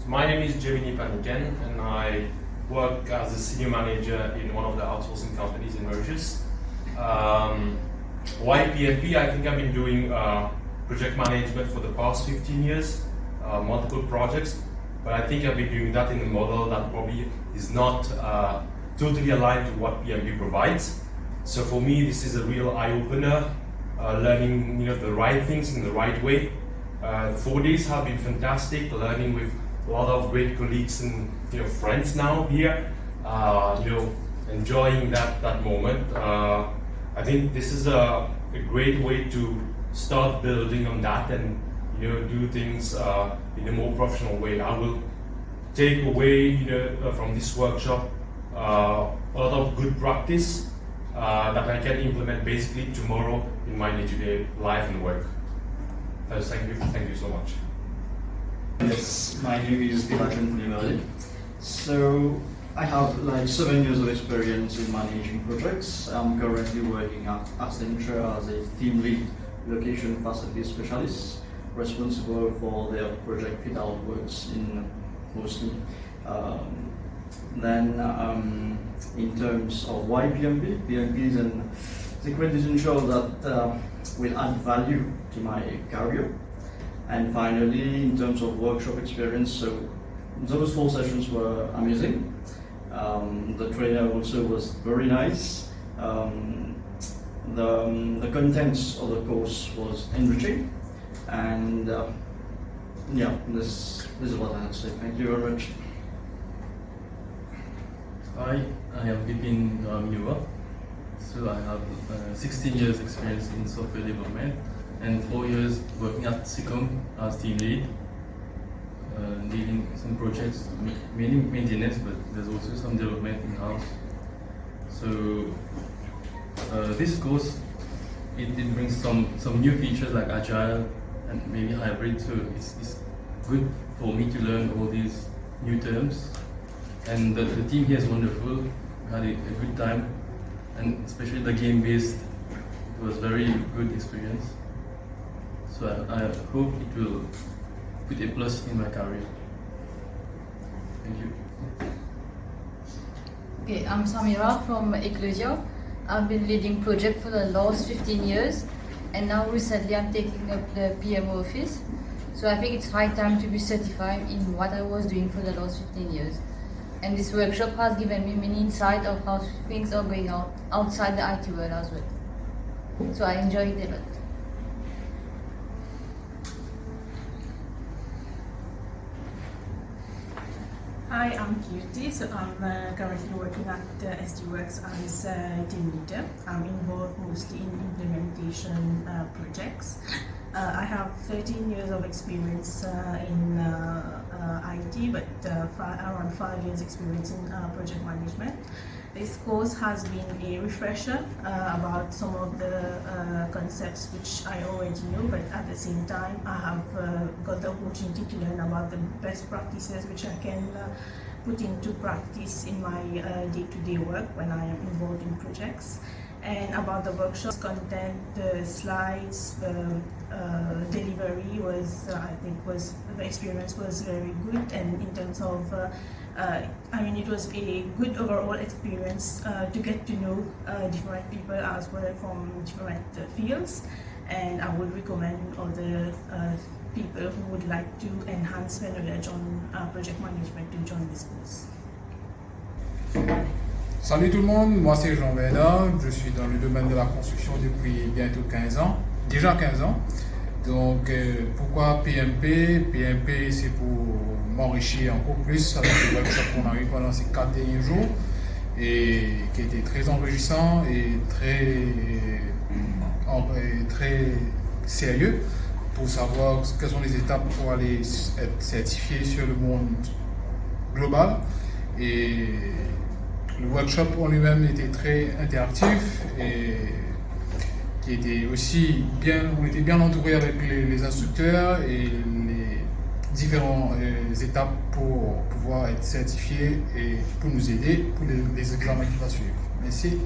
My name is Jemini Paniken and I work as a senior manager in one of the outsourcing companies in Mauritius. Why PMP? I think I've been doing project management for the past 15 years, multiple projects, but I think I've been doing that in a model that probably is not totally aligned to what PMP provides. So for me, this is a real eye-opener, learning the right things in the right way. 4 days have been fantastic, learning with a lot of great colleagues and friends now here, enjoying that moment. I think this is a great way to start building on that and do things in a more professional way. I will take away from this workshop a lot of good practice that I can implement basically tomorrow in my day-to-day life and work. Thank you so much. Yes, my name is Dimajan. So I have like 7 years of experience in managing projects. I'm currently working at Accenture as a team lead location facility specialist, responsible for their project fit-out works in mostly. In terms of why PMP, PMP is a credential that will add value to my career. And finally, in terms of workshop experience, so those 4 sessions were amazing. The trainer also was very nice. The contents of the course was enriching, and this is what I have to say. Thank you very much. Hi, I am Vipin Miwa. So I have 16 years experience in software development and 4 years working at SICOM as team lead, leading some projects, mainly maintenance, but there's also some development in-house. So this course, it brings some new features like agile and maybe hybrid, so it's good for me to learn all these new terms. And the team here is wonderful. We had a good time, and especially the game-based, it was very good experience. So I hope it will put a plus in my career. Thank you. Okay, I'm Samira from Eclesia. I've been leading project for the last 15 years, and now recently I'm taking up the PMO office. So I think it's high time to be certified in what I was doing for the last 15 years. And this workshop has given me many insight of how things are going on outside the IT world as well. So I enjoyed it a lot. Hi, I'm Kirti. So I'm currently working at SDWorks as a team leader. I'm involved mostly in implementation projects. I have 13 years of experience in IT, but around 5 years experience in project management. This course has been a refresher about some of the concepts which I already knew, but at the same time I have got the opportunity to learn about the best practices which I can put into practice in my day-to-day work when I am involved in projects. And about the workshop content, the slides, delivery was, the experience was very good, and in terms of, it was a good overall experience to get to know different people as well from different fields, and I would recommend other people who would like to enhance their knowledge on project management to join this course. Salut tout le monde, moi c'est Jean Bernard, je suis dans le domaine de la construction depuis bientôt 15 ans, déjà 15 ans. Donc pourquoi PMP? PMP c'est pour m'enrichir encore plus avec le workshop qu'on a eu pendant ces 4 derniers jours et qui était très enrichissant et très sérieux pour savoir quelles sont les étapes pour aller être certifié sur le monde global. Et le workshop en lui-même était très interactif et qui était aussi on était bien entouré avec les instructeurs et les différentes étapes pour pouvoir être certifié et pour nous aider pour les examens qui vont suivre. Merci.